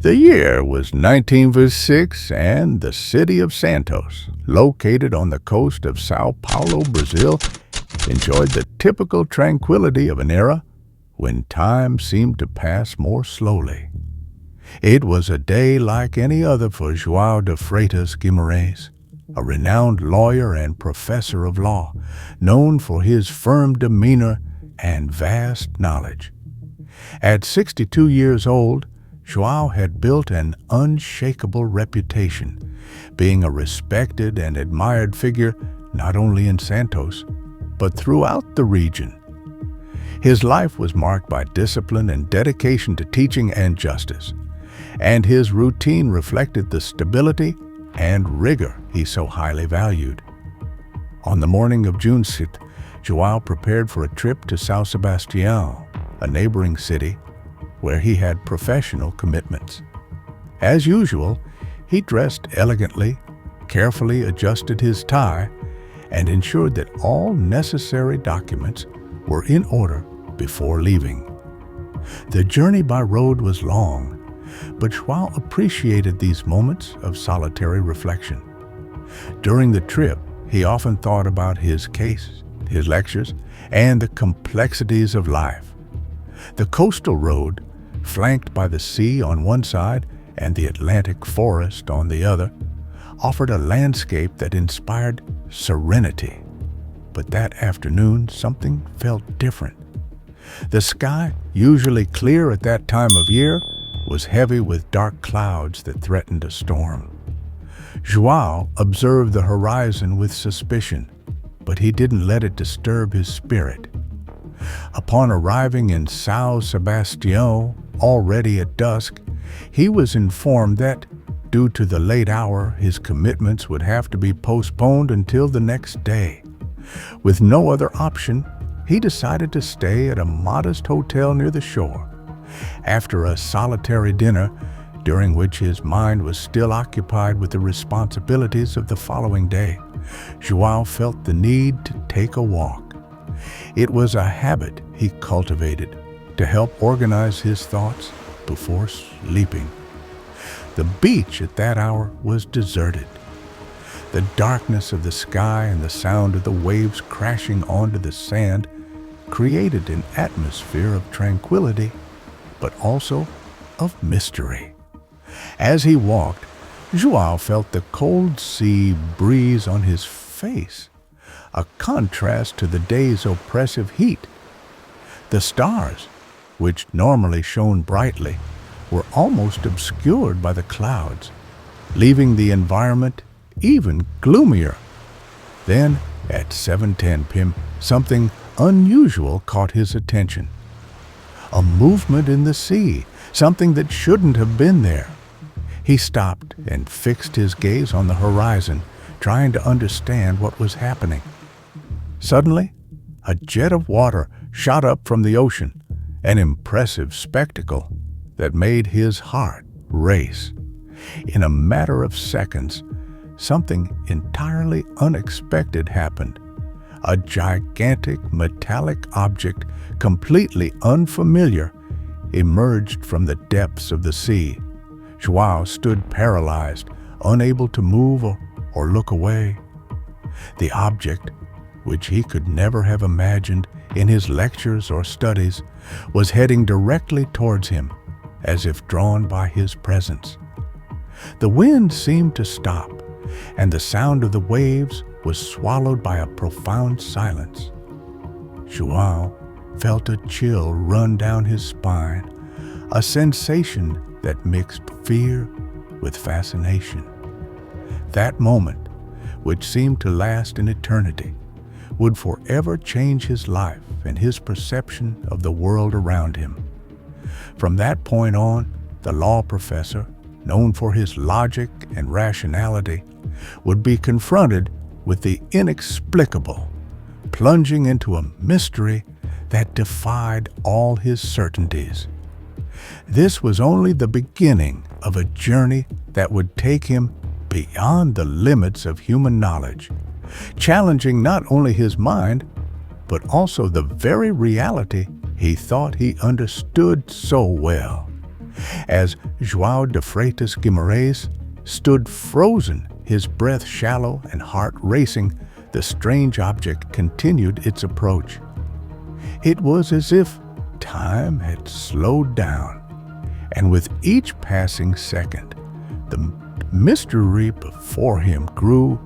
The year was 1906, and the city of Santos, located on the coast of Sao Paulo, Brazil, enjoyed the typical tranquility of an era when time seemed to pass more slowly. It was a day like any other for João de Freitas Guimarães, a renowned lawyer and professor of law, known for his firm demeanor and vast knowledge. At 62 years old, João had built an unshakable reputation, being a respected and admired figure not only in Santos, but throughout the region. His life was marked by discipline and dedication to teaching and justice, and his routine reflected the stability and rigor he so highly valued. On the morning of June 6th, João prepared for a trip to São Sebastião, a neighboring city, where he had professional commitments. As usual, he dressed elegantly, carefully adjusted his tie, and ensured that all necessary documents were in order before leaving. The journey by road was long, but João appreciated these moments of solitary reflection. During the trip, he often thought about his case, his lectures, and the complexities of life. The coastal road, flanked by the sea on one side and the Atlantic forest on the other, offered a landscape that inspired serenity. But that afternoon, something felt different. The sky, usually clear at that time of year, was heavy with dark clouds that threatened a storm. João observed the horizon with suspicion, but he didn't let it disturb his spirit. Upon arriving in São Sebastião, already at dusk, he was informed that, due to the late hour, his commitments would have to be postponed until the next day. With no other option, he decided to stay at a modest hotel near the shore. After a solitary dinner, during which his mind was still occupied with the responsibilities of the following day, João felt the need to take a walk. It was a habit he cultivated to help organize his thoughts before sleeping. The beach at that hour was deserted. The darkness of the sky and the sound of the waves crashing onto the sand created an atmosphere of tranquility, but also of mystery. As he walked, João felt the cold sea breeze on his face, a contrast to the day's oppressive heat. The stars, which normally shone brightly, were almost obscured by the clouds, leaving the environment even gloomier. Then, at 7:10 p.m., something unusual caught his attention. A movement in the sea, something that shouldn't have been there. He stopped and fixed his gaze on the horizon, trying to understand what was happening. Suddenly, a jet of water shot up from the ocean, an impressive spectacle that made his heart race. In a matter of seconds, something entirely unexpected happened. A gigantic metallic object, completely unfamiliar, emerged from the depths of the sea. João stood paralyzed, unable to move or look away. The object, which he could never have imagined in his lectures or studies, was heading directly towards him, as if drawn by his presence. The wind seemed to stop, and the sound of the waves was swallowed by a profound silence. João felt a chill run down his spine, a sensation that mixed fear with fascination. That moment, which seemed to last an eternity, would forever change his life and his perception of the world around him. From that point on, the law professor, known for his logic and rationality, would be confronted with the inexplicable, plunging into a mystery that defied all his certainties. This was only the beginning of a journey that would take him beyond the limits of human knowledge, challenging not only his mind, but also the very reality he thought he understood so well. As João de Freitas Guimarães stood frozen, his breath shallow and heart racing, the strange object continued its approach. It was as if time had slowed down, and with each passing second, the mystery before him grew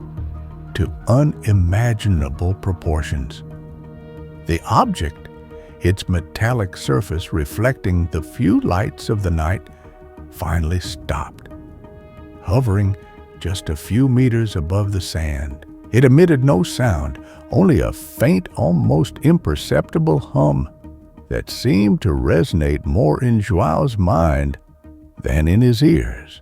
to unimaginable proportions. The object, its metallic surface reflecting the few lights of the night, finally stopped, hovering just a few meters above the sand. It emitted no sound, only a faint, almost imperceptible hum that seemed to resonate more in João's mind than in his ears.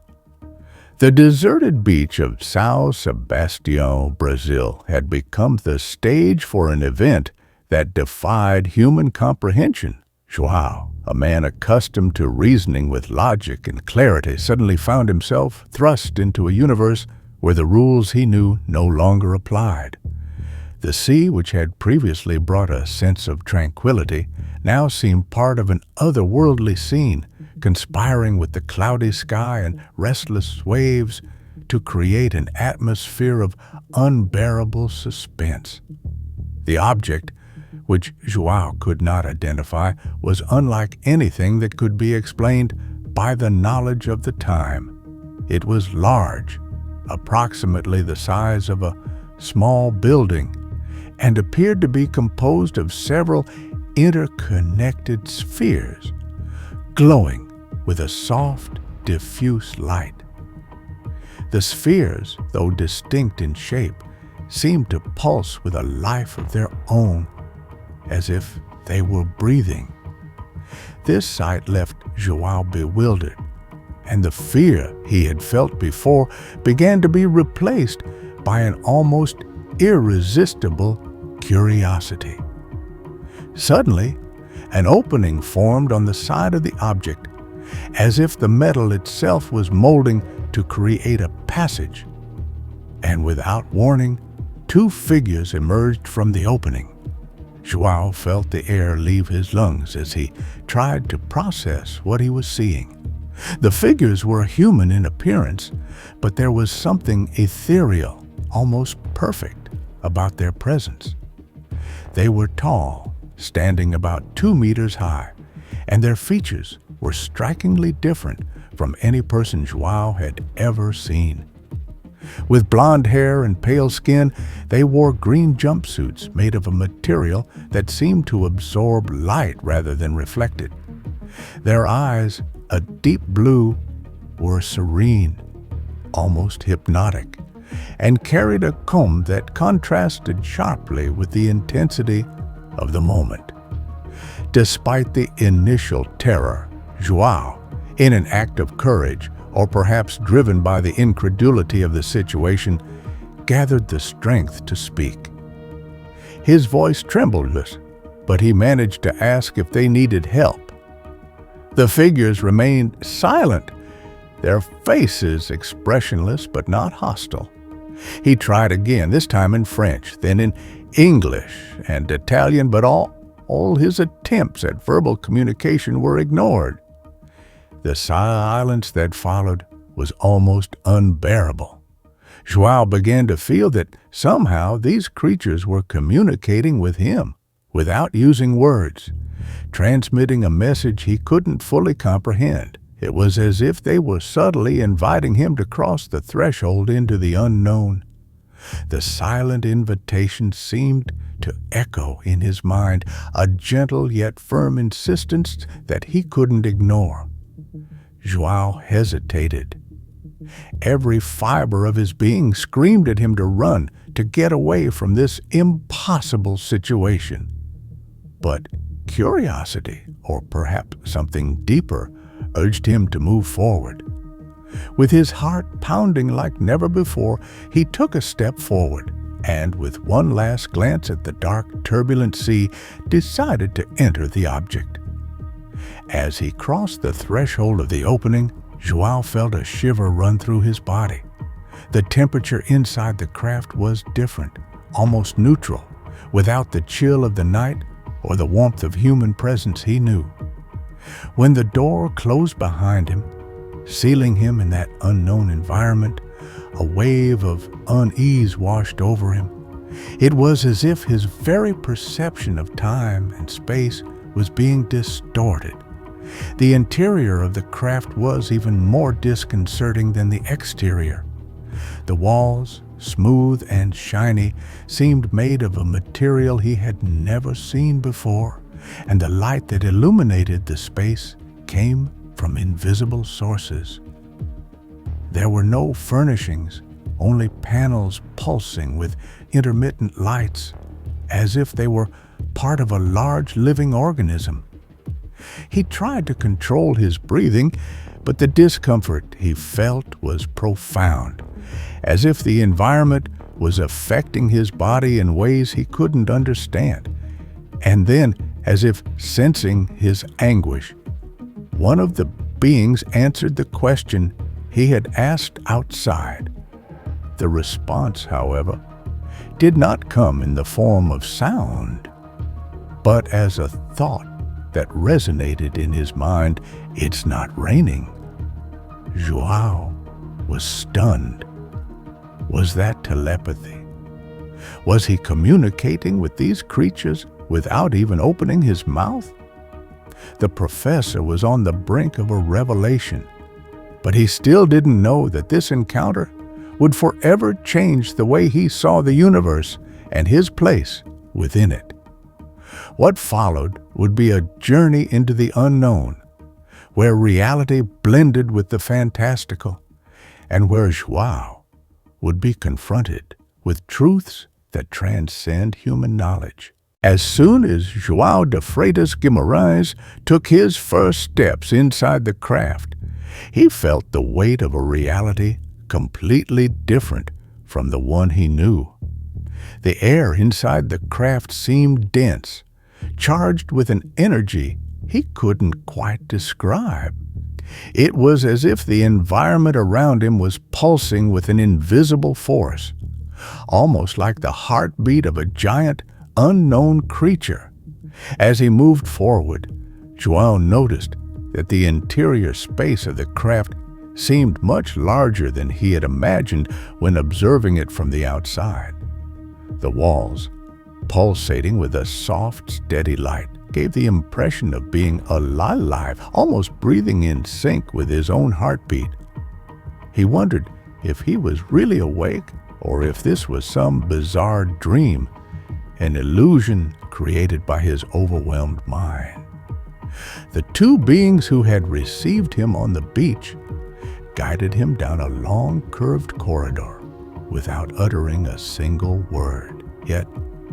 The deserted beach of São Sebastião, Brazil, had become the stage for an event that defied human comprehension. João, a man accustomed to reasoning with logic and clarity, suddenly found himself thrust into a universe where the rules he knew no longer applied. The sea, which had previously brought a sense of tranquility, now seemed part of an otherworldly scene, conspiring with the cloudy sky and restless waves to create an atmosphere of unbearable suspense. The object, which João could not identify, was unlike anything that could be explained by the knowledge of the time. It was large, approximately the size of a small building, and appeared to be composed of several interconnected spheres, glowing with a soft, diffuse light. The spheres, though distinct in shape, seemed to pulse with a life of their own, as if they were breathing. This sight left João bewildered, and the fear he had felt before began to be replaced by an almost irresistible curiosity. Suddenly, an opening formed on the side of the object, as if the metal itself was molding to create a passage. And without warning, two figures emerged from the opening. João felt the air leave his lungs as he tried to process what he was seeing. The figures were human in appearance, but there was something ethereal, almost perfect, about their presence. They were tall, standing about 2 meters high, and their features were strikingly different from any person João had ever seen. With blonde hair and pale skin, they wore green jumpsuits made of a material that seemed to absorb light rather than reflect it. Their eyes, a deep blue, were serene, almost hypnotic, and carried a comb that contrasted sharply with the intensity of the moment. Despite the initial terror, João, in an act of courage, or perhaps driven by the incredulity of the situation, gathered the strength to speak. His voice trembled, but he managed to ask if they needed help. The figures remained silent, their faces expressionless but not hostile. He tried again, this time in French, then in English and Italian, but all his attempts at verbal communication were ignored. The silence that followed was almost unbearable. João began to feel that somehow these creatures were communicating with him without using words, transmitting a message he couldn't fully comprehend. It was as if they were subtly inviting him to cross the threshold into the unknown. The silent invitation seemed to echo in his mind, a gentle yet firm insistence that he couldn't ignore. João hesitated. Every fiber of his being screamed at him to run, to get away from this impossible situation. But curiosity, or perhaps something deeper, urged him to move forward. With his heart pounding like never before, he took a step forward and, with one last glance at the dark, turbulent sea, decided to enter the object. As he crossed the threshold of the opening, João felt a shiver run through his body. The temperature inside the craft was different, almost neutral, without the chill of the night or the warmth of human presence he knew. When the door closed behind him, sealing him in that unknown environment, a wave of unease washed over him. It was as if his very perception of time and space was being distorted. The interior of the craft was even more disconcerting than the exterior. The walls, smooth and shiny, seemed made of a material he had never seen before, and the light that illuminated the space came from invisible sources. There were no furnishings, only panels pulsing with intermittent lights, as if they were part of a large living organism. He tried to control his breathing, but the discomfort he felt was profound, as if the environment was affecting his body in ways he couldn't understand. And then, as if sensing his anguish, one of the beings answered the question he had asked outside. The response, however, did not come in the form of sound, but as a thought that resonated in his mind. "It's not raining." João was stunned. Was that telepathy? Was he communicating with these creatures without even opening his mouth? The professor was on the brink of a revelation, but he still didn't know that this encounter would forever change the way he saw the universe and his place within it. What followed would be a journey into the unknown, where reality blended with the fantastical, and where João would be confronted with truths that transcend human knowledge. As soon as João de Freitas Guimarães took his first steps inside the craft, he felt the weight of a reality completely different from the one he knew. The air inside the craft seemed dense, charged with an energy he couldn't quite describe. It was as if the environment around him was pulsing with an invisible force, almost like the heartbeat of a giant, unknown creature. As he moved forward, João noticed that the interior space of the craft seemed much larger than he had imagined when observing it from the outside. The walls, pulsating with a soft, steady light, gave the impression of being alive, almost breathing in sync with his own heartbeat. He wondered if he was really awake or if this was some bizarre dream, an illusion created by his overwhelmed mind. The two beings who had received him on the beach guided him down a long, curved corridor without uttering a single word. Yet,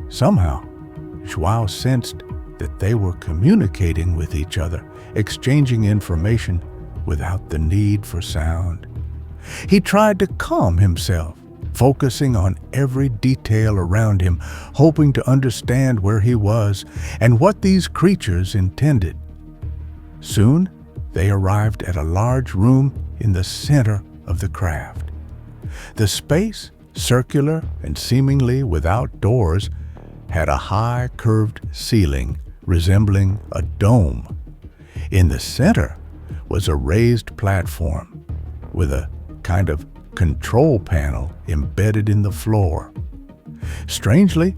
somehow, João sensed that they were communicating with each other, exchanging information without the need for sound. He tried to calm himself, focusing on every detail around him, hoping to understand where he was and what these creatures intended. Soon, they arrived at a large room in the center of the craft. The space, circular and seemingly without doors, had a high curved ceiling resembling a dome. In the center was a raised platform with a kind of control panel embedded in the floor. Strangely,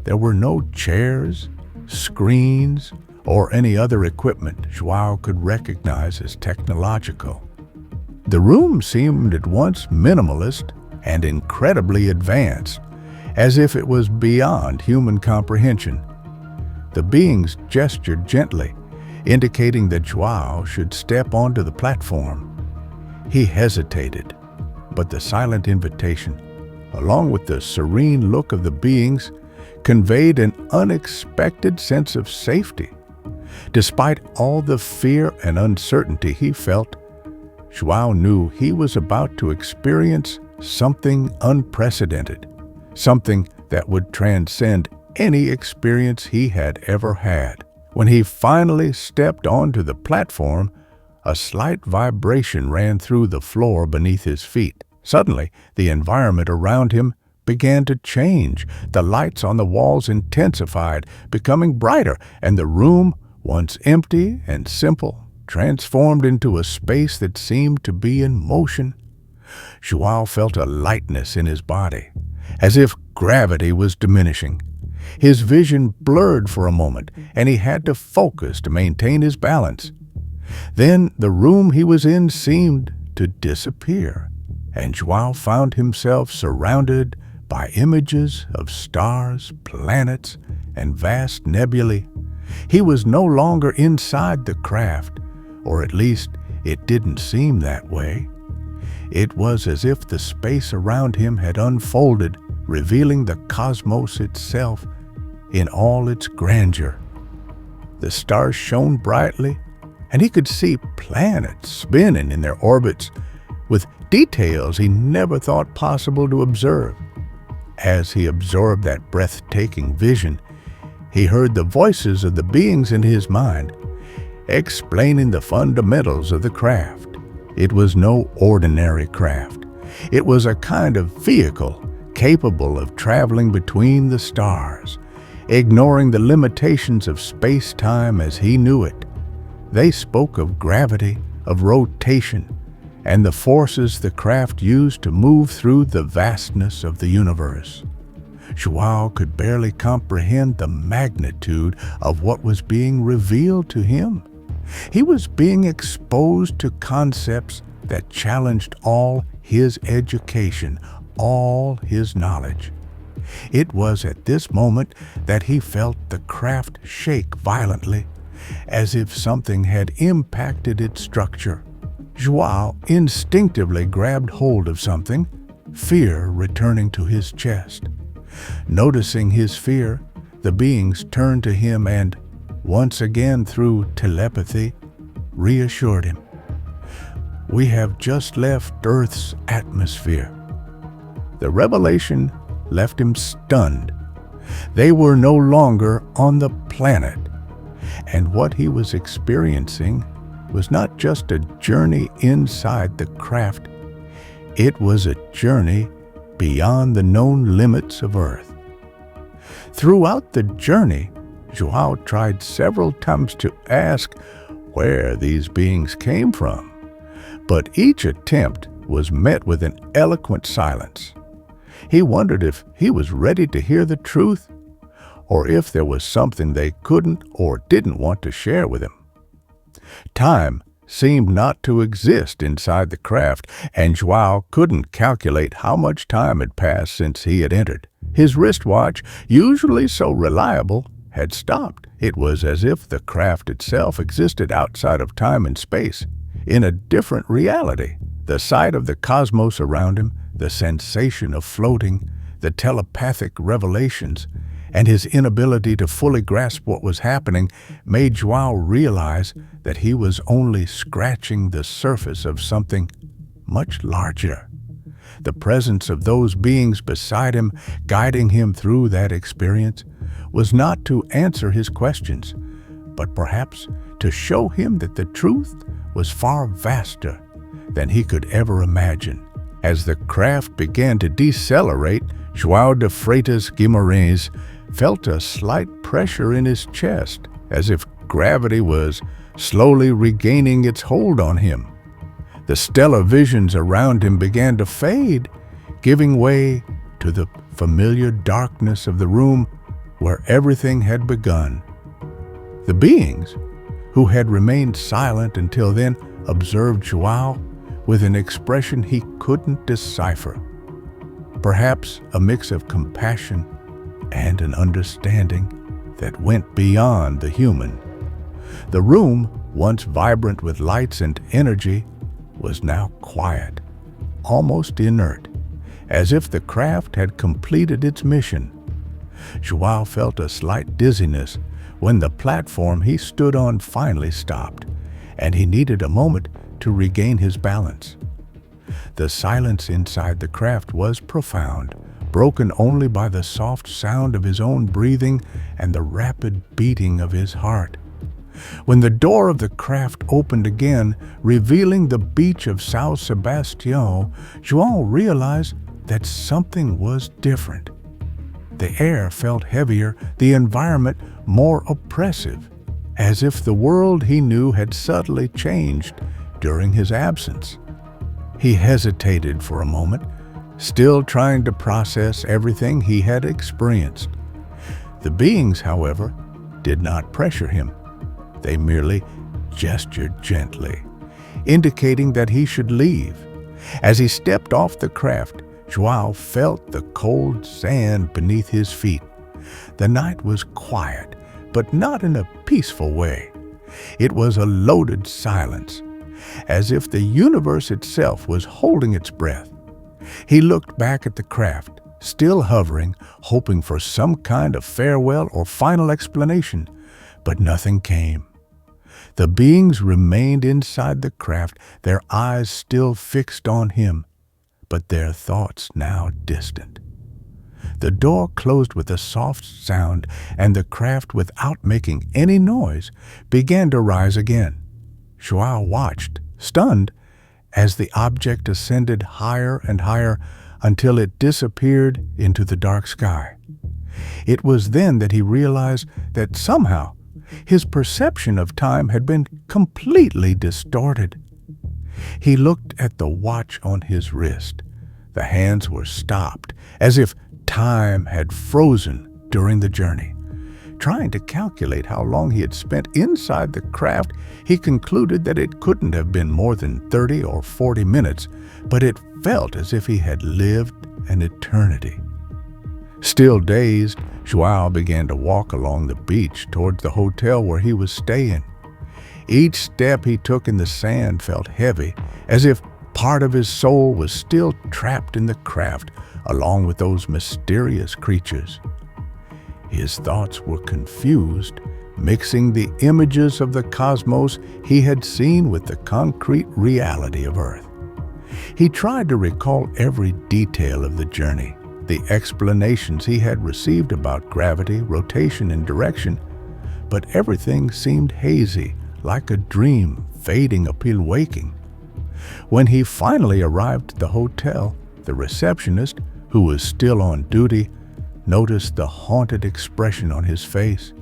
there were no chairs, screens, or any other equipment João could recognize as technological. The room seemed at once minimalist and incredibly advanced, as if it was beyond human comprehension. The beings gestured gently, indicating that João should step onto the platform. He hesitated, but the silent invitation, along with the serene look of the beings, conveyed an unexpected sense of safety. Despite all the fear and uncertainty he felt, João knew he was about to experience something unprecedented, something that would transcend any experience he had ever had. When he finally stepped onto the platform, a slight vibration ran through the floor beneath his feet. Suddenly, the environment around him began to change. The lights on the walls intensified, becoming brighter, and the room once empty and simple, transformed into a space that seemed to be in motion. João felt a lightness in his body, as if gravity was diminishing. His vision blurred for a moment, and he had to focus to maintain his balance. Then the room he was in seemed to disappear, and João found himself surrounded by images of stars, planets, and vast nebulae. He was no longer inside the craft, or at least it didn't seem that way. It was as if the space around him had unfolded, revealing the cosmos itself in all its grandeur. The stars shone brightly, and he could see planets spinning in their orbits with details he never thought possible to observe. As he absorbed that breathtaking vision, he heard the voices of the beings in his mind, explaining the fundamentals of the craft. It was no ordinary craft. It was a kind of vehicle capable of traveling between the stars, ignoring the limitations of space-time as he knew it. They spoke of gravity, of rotation, and the forces the craft used to move through the vastness of the universe. João could barely comprehend the magnitude of what was being revealed to him. He was being exposed to concepts that challenged all his education, all his knowledge. It was at this moment that he felt the craft shake violently, as if something had impacted its structure. João instinctively grabbed hold of something, fear returning to his chest. Noticing his fear, the beings turned to him and, once again through telepathy, reassured him. "We have just left Earth's atmosphere." The revelation left him stunned. They were no longer on the planet, and what he was experiencing was not just a journey inside the craft, it was a journey beyond the known limits of Earth. Throughout the journey, João tried several times to ask where these beings came from, but each attempt was met with an eloquent silence. He wondered if he was ready to hear the truth, or if there was something they couldn't or didn't want to share with him. Time seemed not to exist inside the craft, and João couldn't calculate how much time had passed since he had entered. His wristwatch, usually so reliable, had stopped. It was as if the craft itself existed outside of time and space, in a different reality. The sight of the cosmos around him, the sensation of floating, the telepathic revelations, and his inability to fully grasp what was happening made João realize that he was only scratching the surface of something much larger. The presence of those beings beside him, guiding him through that experience, was not to answer his questions, but perhaps to show him that the truth was far vaster than he could ever imagine. As the craft began to decelerate, João de Freitas Guimarães felt a slight pressure in his chest, as if gravity was slowly regaining its hold on him. The stellar visions around him began to fade, giving way to the familiar darkness of the room where everything had begun. The beings, who had remained silent until then, observed João with an expression he couldn't decipher. Perhaps a mix of compassion and an understanding that went beyond the human. The room, once vibrant with lights and energy, was now quiet, almost inert, as if the craft had completed its mission. João felt a slight dizziness when the platform he stood on finally stopped, and he needed a moment to regain his balance. The silence inside the craft was profound, broken only by the soft sound of his own breathing and the rapid beating of his heart. When the door of the craft opened again, revealing the beach of São Sebastião, João realized that something was different. The air felt heavier, the environment more oppressive. as if the world he knew had subtly changed during his absence. He hesitated for a moment, still trying to process everything he had experienced. The beings, however, did not pressure him. They merely gestured gently, indicating that he should leave. As he stepped off the craft, João felt the cold sand beneath his feet. The night was quiet, but not in a peaceful way. It was a loaded silence, as if the universe itself was holding its breath. He looked back at the craft, still hovering, hoping for some kind of farewell or final explanation, but nothing came. The beings remained inside the craft, their eyes still fixed on him, but their thoughts now distant. The door closed with a soft sound, and the craft, without making any noise, began to rise again. João watched, stunned, as the object ascended higher and higher until it disappeared into the dark sky. It was then that he realized that somehow his perception of time had been completely distorted. He looked at the watch on his wrist. The hands were stopped, as if time had frozen during the journey. Trying to calculate how long he had spent inside the craft, he concluded that it couldn't have been more than 30 or 40 minutes, but it felt as if he had lived an eternity. Still dazed, João began to walk along the beach towards the hotel where he was staying. Each step he took in the sand felt heavy, as if part of his soul was still trapped in the craft, along with those mysterious creatures. His thoughts were confused, mixing the images of the cosmos he had seen with the concrete reality of Earth. He tried to recall every detail of the journey, the explanations he had received about gravity, rotation, and direction, but everything seemed hazy, like a dream fading upon waking. When he finally arrived at the hotel, the receptionist, who was still on duty, noticed the haunted expression on his face.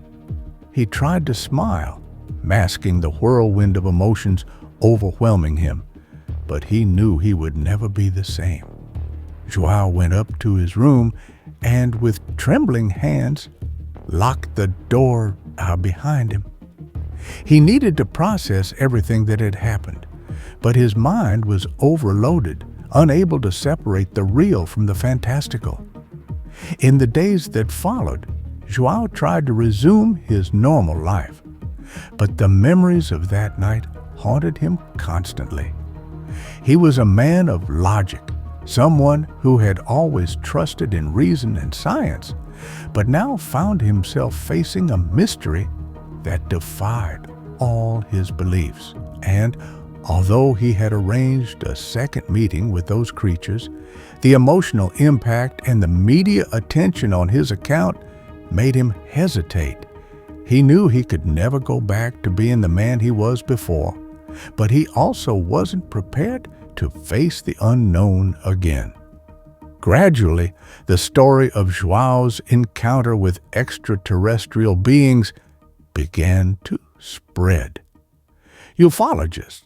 He tried to smile, masking the whirlwind of emotions overwhelming him, but he knew he would never be the same. João went up to his room and, with trembling hands, locked the door behind him. He needed to process everything that had happened, but his mind was overloaded, unable to separate the real from the fantastical. In the days that followed, João tried to resume his normal life, but the memories of that night haunted him constantly. He was a man of logic, someone who had always trusted in reason and science, but now found himself facing a mystery that defied all his beliefs. And although he had arranged a second meeting with those creatures, the emotional impact and the media attention on his account made him hesitate. He knew he could never go back to being the man he was before, but he also wasn't prepared to face the unknown again. Gradually, the story of João's encounter with extraterrestrial beings began to spread. Ufologists,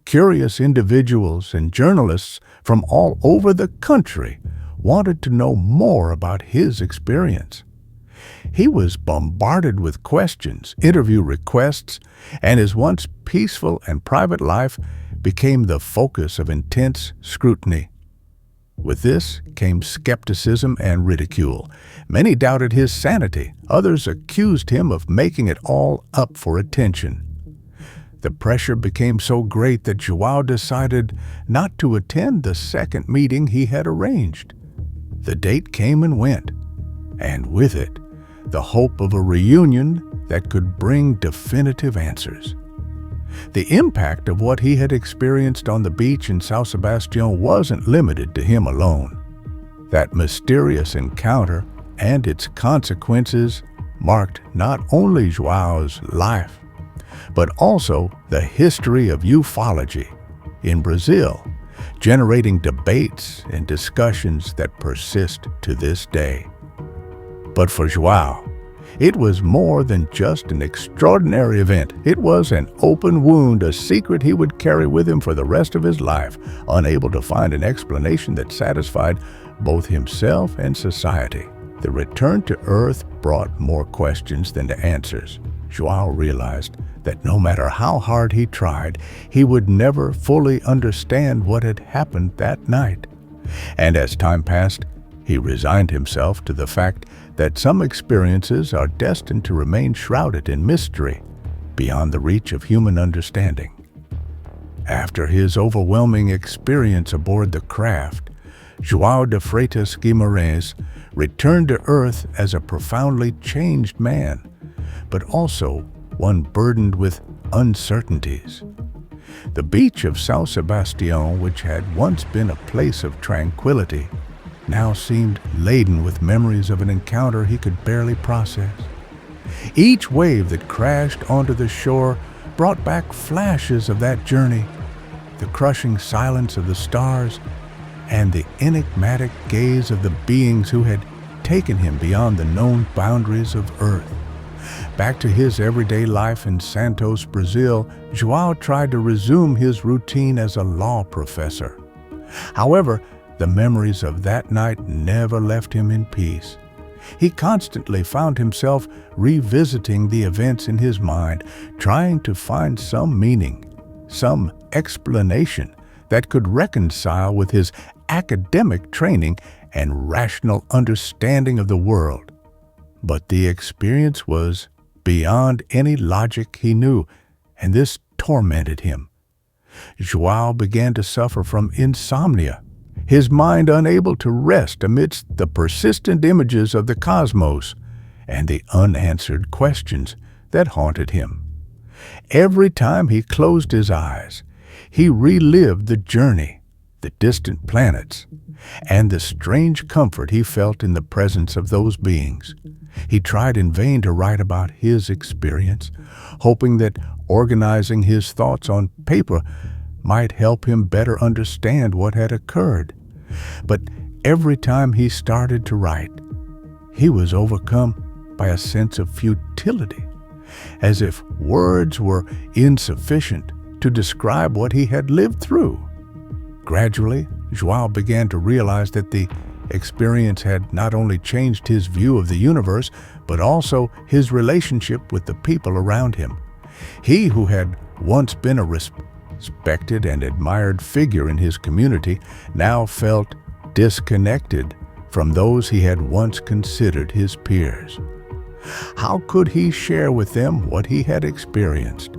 curious individuals, and journalists from all over the country wanted to know more about his experience. He was bombarded with questions, interview requests, and his once peaceful and private life became the focus of intense scrutiny. With this came skepticism and ridicule. Many doubted his sanity. Others accused him of making it all up for attention. The pressure became so great that João decided not to attend the second meeting he had arranged. The date came and went, and with it, the hope of a reunion that could bring definitive answers. The impact of what he had experienced on the beach in São Sebastião wasn't limited to him alone. That mysterious encounter and its consequences marked not only João's life, but also the history of ufology in Brazil, generating debates and discussions that persist to this day. But for João, It was more than just an extraordinary event. It was an open wound, a secret he would carry with him for the rest of his life, unable to find an explanation that satisfied both himself and society. The return to Earth brought more questions than answers. João realized that no matter how hard he tried, he would never fully understand what had happened that night. And as time passed, he resigned himself to the fact that some experiences are destined to remain shrouded in mystery, beyond the reach of human understanding. After his overwhelming experience aboard the craft, João de Freitas Guimarães returned to Earth as a profoundly changed man, but also one burdened with uncertainties. The beach of São Sebastião, which had once been a place of tranquility, now seemed laden with memories of an encounter he could barely process. Each wave that crashed onto the shore brought back flashes of that journey, the crushing silence of the stars, and the enigmatic gaze of the beings who had taken him beyond the known boundaries of Earth. Back to his everyday life in Santos, Brazil, João tried to resume his routine as a law professor. However, the memories of that night never left him in peace. He constantly found himself revisiting the events in his mind, trying to find some meaning, some explanation that could reconcile with his academic training and rational understanding of the world. But the experience was beyond any logic he knew, and this tormented him. João began to suffer from insomnia, his mind unable to rest amidst the persistent images of the cosmos and the unanswered questions that haunted him. Every time he closed his eyes, he relived the journey, the distant planets, and the strange comfort he felt in the presence of those beings. He tried in vain to write about his experience, hoping that organizing his thoughts on paper might help him better understand what had occurred. But every time he started to write, he was overcome by a sense of futility, as if words were insufficient to describe what he had lived through. Gradually, João began to realize that the experience had not only changed his view of the universe, but also his relationship with the people around him. He who had once been a respected and admired figure in his community now felt disconnected from those he had once considered his peers. How could he share with them what he had experienced?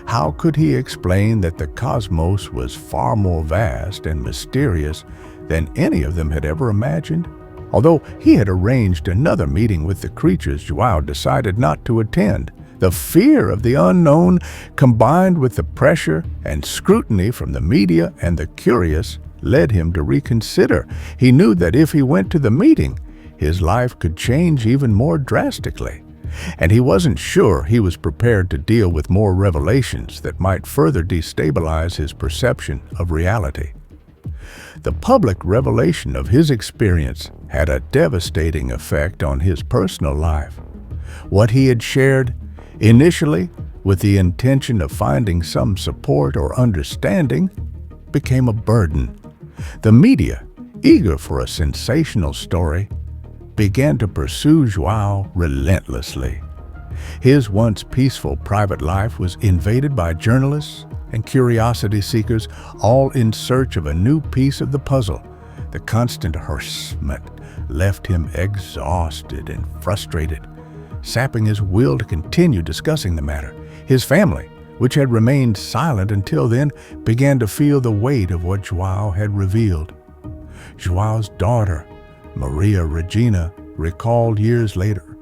How could he explain that the cosmos was far more vast and mysterious than any of them had ever imagined? Although he had arranged another meeting with the creatures, João decided not to attend. The fear of the unknown, combined with the pressure and scrutiny from the media and the curious, led him to reconsider. He knew that if he went to the meeting, his life could change even more drastically. And he wasn't sure he was prepared to deal with more revelations that might further destabilize his perception of reality. The public revelation of his experience had a devastating effect on his personal life. What he had shared, initially with the intention of finding some support or understanding, became a burden. The media, eager for a sensational story, began to pursue João relentlessly. His once peaceful private life was invaded by journalists and curiosity seekers, all in search of a new piece of the puzzle. The constant harassment left him exhausted and frustrated, sapping his will to continue discussing the matter. His family, which had remained silent until then, began to feel the weight of what João had revealed. João's daughter, Maria Regina, recalled years later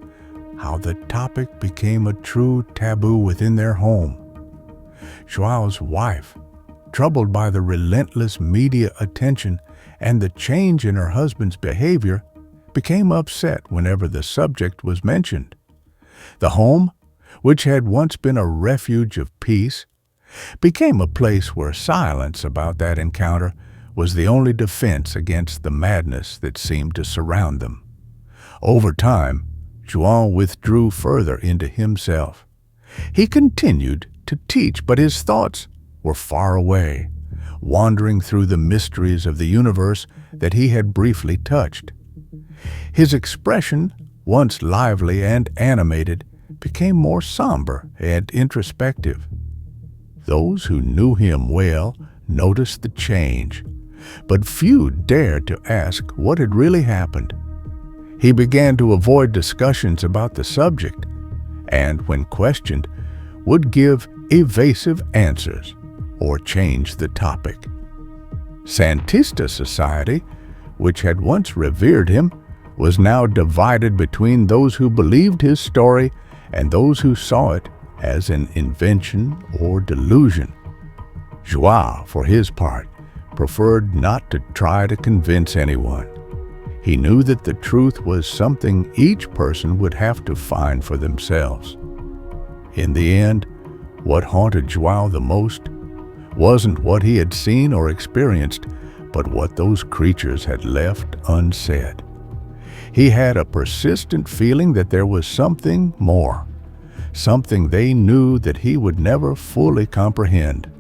how the topic became a true taboo within their home. João's wife, troubled by the relentless media attention and the change in her husband's behavior, became upset whenever the subject was mentioned. The home, which had once been a refuge of peace, became a place where silence about that encounter was the only defense against the madness that seemed to surround them. Over time, João withdrew further into himself. He continued to teach, but his thoughts were far away, wandering through the mysteries of the universe that he had briefly touched. His expression, once lively and animated, became more somber and introspective. Those who knew him well noticed the change, but few dared to ask what had really happened. He began to avoid discussions about the subject, and when questioned, would give evasive answers or change the topic. Santista society, which had once revered him, was now divided between those who believed his story and those who saw it as an invention or delusion. João, for his part, preferred not to try to convince anyone. He knew that the truth was something each person would have to find for themselves. In the end, what haunted João the most wasn't what he had seen or experienced, but what those creatures had left unsaid. He had a persistent feeling that there was something more, something they knew that he would never fully comprehend.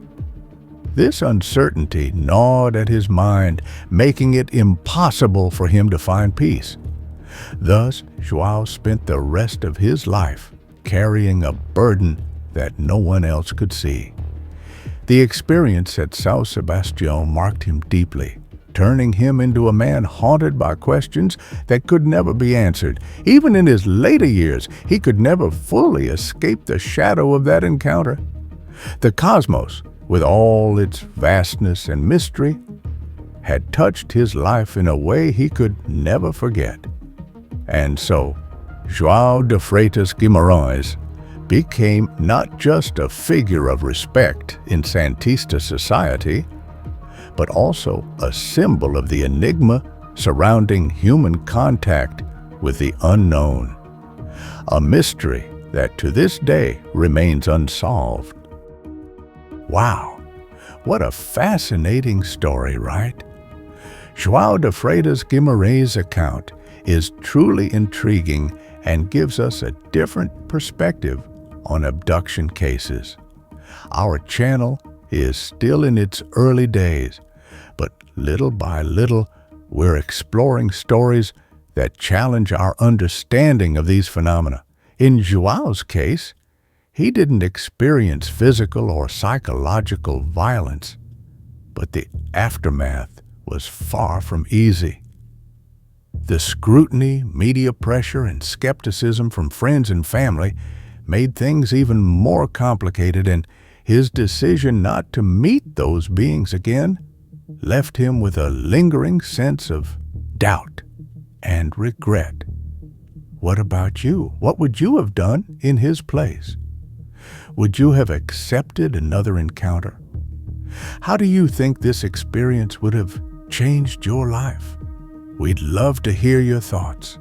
This uncertainty gnawed at his mind, making it impossible for him to find peace. Thus, João spent the rest of his life carrying a burden that no one else could see. The experience at São Sebastião marked him deeply, turning him into a man haunted by questions that could never be answered. Even in his later years, he could never fully escape the shadow of that encounter. The cosmos, with all its vastness and mystery, had touched his life in a way he could never forget. And so, João de Freitas Guimarães became not just a figure of respect in Santista society, but also a symbol of the enigma surrounding human contact with the unknown, a mystery that to this day remains unsolved. Wow, what a fascinating story, right? João de Freitas Guimarães' account is truly intriguing and gives us a different perspective on abduction cases. Our channel is still in its early days, but little by little, we're exploring stories that challenge our understanding of these phenomena. In João's case, he didn't experience physical or psychological violence, but the aftermath was far from easy. The scrutiny, media pressure, and skepticism from friends and family made things even more complicated, and his decision not to meet those beings again left him with a lingering sense of doubt and regret. What about you? What would you have done in his place? Would you have accepted another encounter? How do you think this experience would have changed your life? We'd love to hear your thoughts.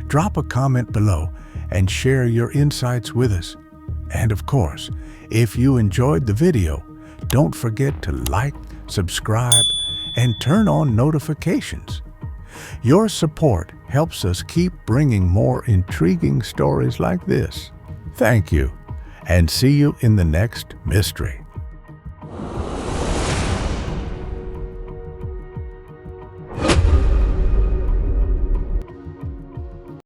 Drop a comment below and share your insights with us. And of course, if you enjoyed the video, don't forget to like, subscribe, and turn on notifications. Your support helps us keep bringing more intriguing stories like this. Thank you, and see you in the next mystery.